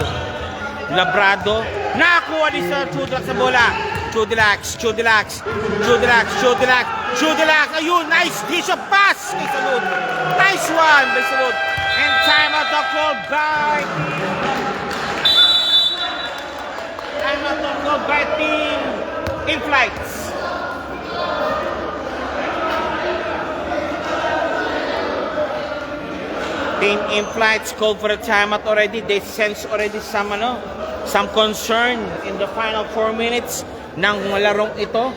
Labrado. Nakakuha ni sa Chudilax sa bola. Chudilax. Ayun, nice dish of pass kay Salud. Nice one by Salud. And time out the call by Team Inflights. Team Inflights called for a timeout already. They sense already some concern in the final 4 minutes ng larong ito.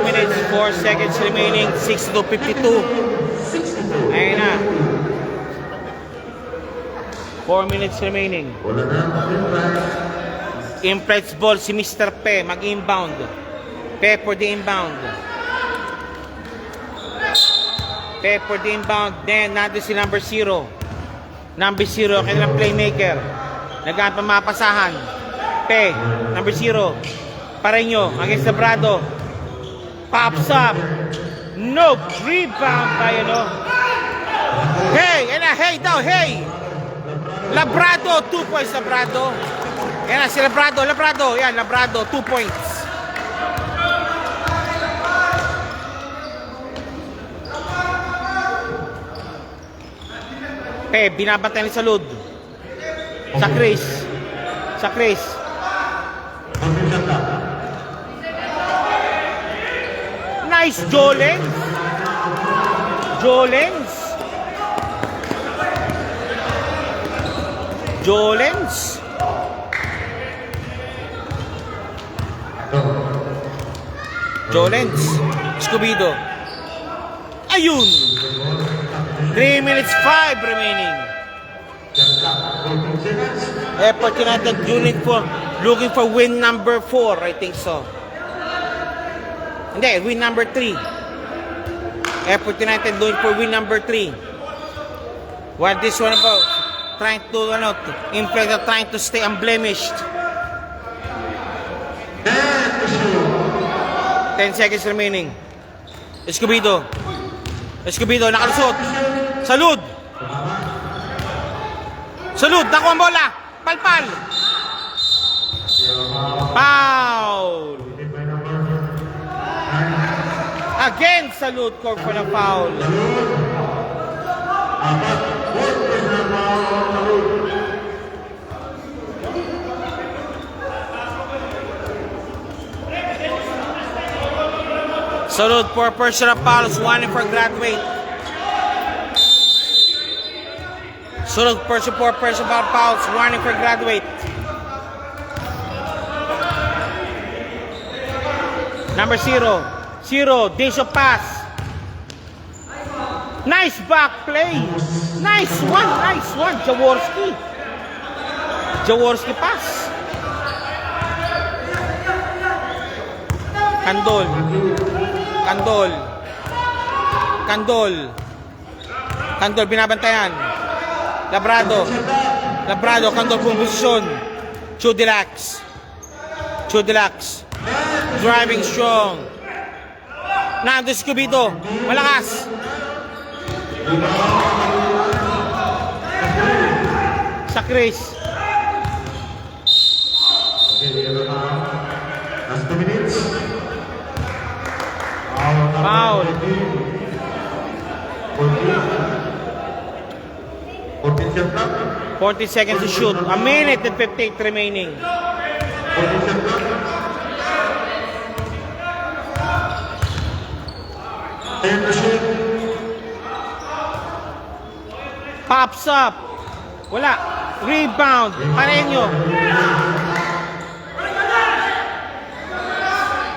Minutes, 4 seconds remaining, 62-52. Ayun na. 4 minutes remaining. Inflights ball si Mr. Pe, mag-inbound. Pe for the inbound. Pe for the inbound. Then, nandun si number 0. Number 0, kanilang playmaker. Nagkaan pa mapasahan. Pe, number 0. Pareño, against Labrado. Pops up. No, rebound by Hey, hey daw, hey. Labrado, 2 points Labrado. Yan na si Labrado, yan, Labrado, 2 points. Binabantay ni Salud. Sa Chris. Nice Jolens. Jolens. Jolens. Escobedo. Ayun. 3 minutes 5 remaining. Airport United unit for looking for win number 4, I think so. Hindi, win number 3. Airport United looking for win number 3. What this one about? Trying to, Inflate, trying to stay unblemished. 10 seconds remaining. Escobedo. Escobedo, nakalusot. Salud. Salud, nakuha ang bola. Palpal. Foul. Again, Salud called for the foul. Salud for personal fouls, one for graduate. Salud for personal fouls, one for graduate. Number 0, dish of pass. Nice back play. Nice one. Jaworski pass. Candol binabantayan. Labrado, Candol pong posisyon. Chudilax. Driving strong. Nando Escobedo, malakas. Sa Chris. Last 2 minutes. Foul. 40 seconds to shoot. A minute and 58 remaining. 40 shot clock. 10 to shoot. Pops up. Wala. Rebound. Pareño.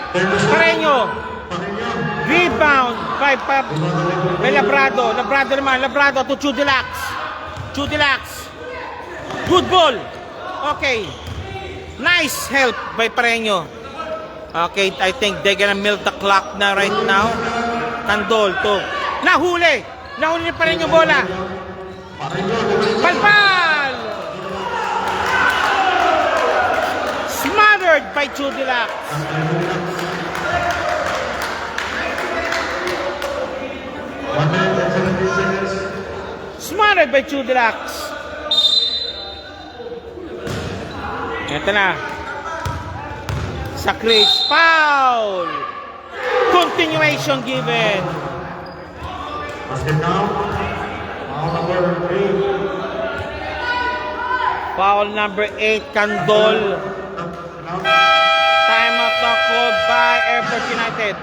Rebound. May Labrado naman. Labrado to Chudilax. Good ball. Okay. Nice help by Pareño. Okay, I think they're gonna milk the clock na right now. Candol to. Nahuli ni Pareño bola. Palpal. Smothered by Chudilax. Smothered by Chudilax. Ito na. Sa Chris. Foul. Continuation given. Basket now. Foul number 3. Foul number 8, Candol. Timeout na called by Airport United.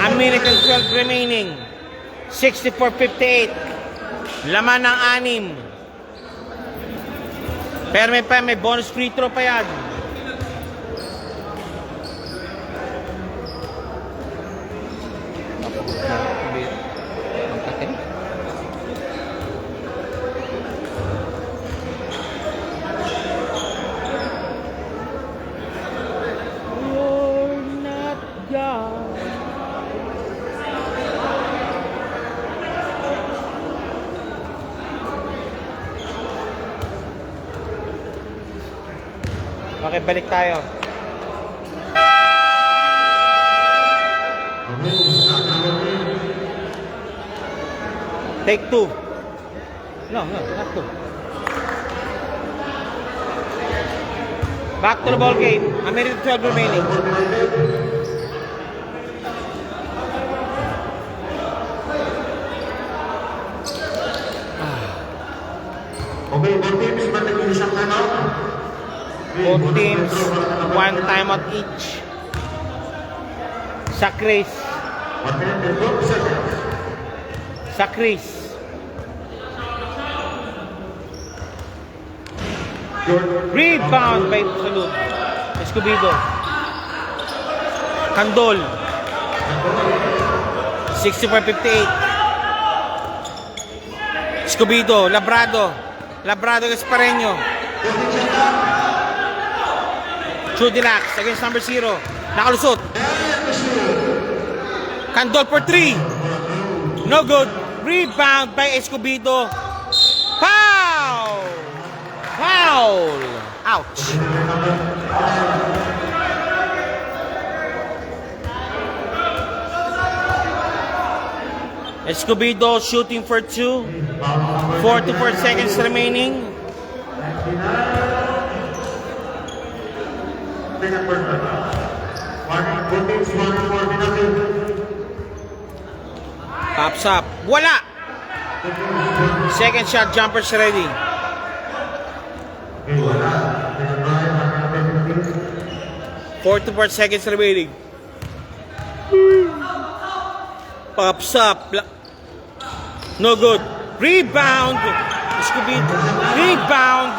A minute and 12 remaining. 64-58. Laman ng 6. Pero may bonus free throw pa yan. You're not God. Okay, balik tayo. Take 2. No, not 2. Back to the ball game. A minute 12 remaining. Okay, both teams ba nag-iisang timeout? Both teams, 1 timeout each. Sa Chris. 1 minute and 12 seconds. Sa Chris. Rebound by Salud. Escobedo. Candol. 64-58. Escobedo. Labrado. Labrado Gaspareño. Chudilax against number 0. Nakalusot. Candol for 3. No good. Rebound by Escobedo. Foul! Foul! Ouch! Escobedo shooting for 2. 44 seconds remaining. Pops up. Wala! Second shot, jumpers ready. 44 seconds remaining. Pops up. No good. Rebound. Escobedo. Rebound.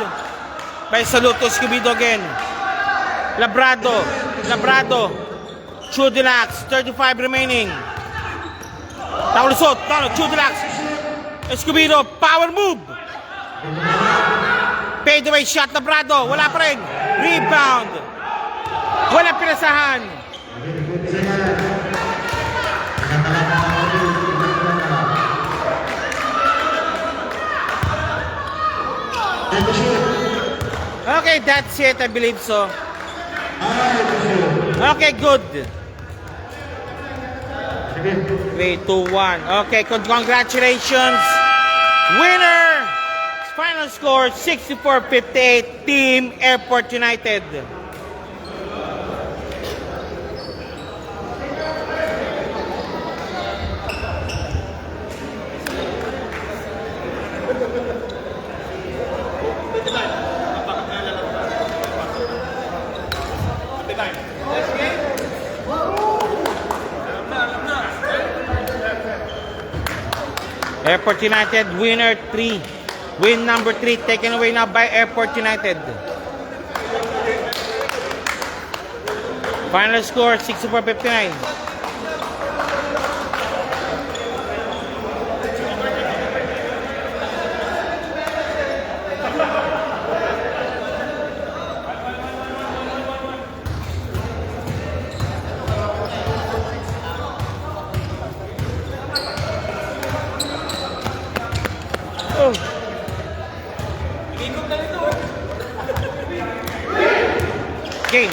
By Saluto. Escobedo again. Labrado. Labrado. Chudilax. 35 remaining. Nakalusot. Chudilax. Escobedo. Power move. Fade away shot. Labrado. Wala pa rin. Rebound. Wala pinasahan. Okay, that's it. I believe so. Okay, good. 3, 2, 1. Okay, congratulations. Winner! Final score, 64-58, Team Airport United. Airport United, winner 3. Win number 3 taken away now by Airport United. Final score, 64-59. Game.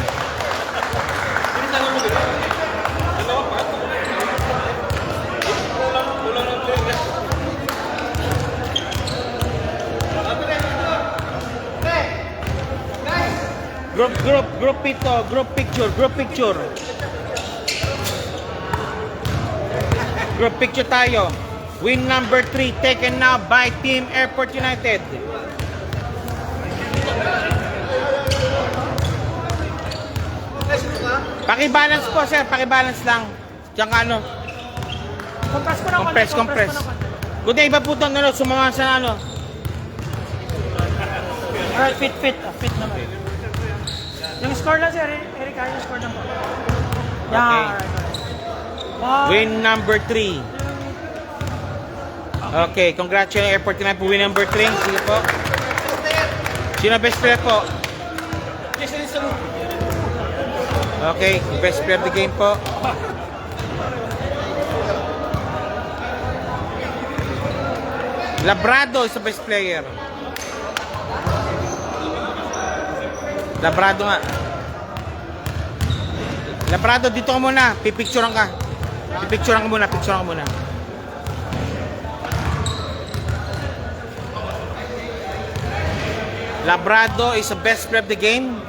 Group picture. Group picture tayo. Win number 3 taken now by Team Airport United. Paki-balance po, sir. Paki-balance lang. Diyan ano. Compress. Good day, iba po ito, sumama sa ano. Alright, fit. Fit naman. Yung score lang, sir. Eric, yung score lang po. Okay. Yeah, alright. Win number 3. Okay, congratulations Airport United po win number 3. Sige po. Sino best player po? Okay, best player of the game po. Labrado is the best player. Labrado nga. Labrado, dito ka muna. Pipicturean ka. Picturean ka muna. Labrado is the best player of the game.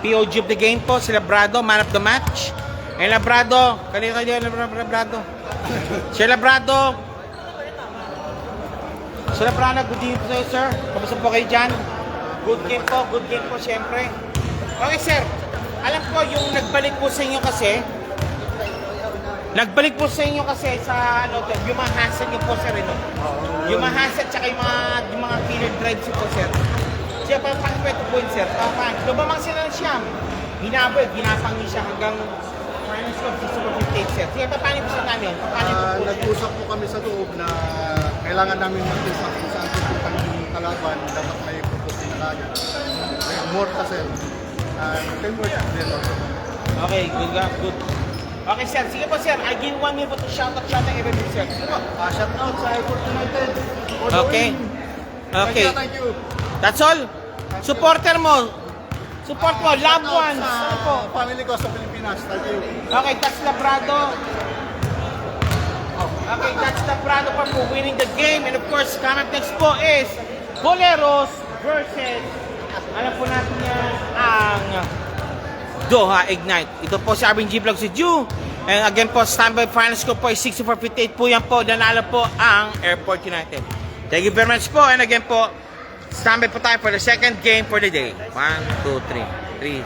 POG of the game po, si Labrado, man of the match. And Labrado, kanina Labrado. Si Labrado, good game po sa'yo, sir. Kamusta po kayo dyan? Good game po, syempre. Okay, sir. Alam ko, yung nagbalik po sa inyo kasi sa ano, yung mga hassle nyo po, sir. Yung mga hassle, tsaka yung mga killer drives po, sir. Siya pa pang 20 points, sir. Lumamang sila ng siyam. Binabol, ginapang niya siya hanggang final score, 6-58, sir. Sige, paano po siya namin? Nag-usap po kami sa loob na kailangan namin mag-test kung saan pupuntan yung kalaban. Dapat may propose na kagad. More kasi. Teamwork din also. Okay, good. Okay, sir. Sige po, sir. I give 1 minute to shout out everything, sir. Sige po. Shout out sa Airport United. For the Okay. win. Okay. Thank you. That's all. Supporter mo. Support mo. Loved ones. Ano po? Sa family ko sa Pilipinas. Thank you. Okay, that's Labrado. Okay, that's Labrado pa po winning the game. And of course, coming next po is Boleros versus, alam po natin yan, ang Doha Ignite. Ito po si Arvin G. Vlog si Ju. And again po, standby final score po is 64-58 po yan po. Nanalo po ang Airport United. Thank you very much po. And again po, standby po tayo for the second game for the day. 1, 2, 3.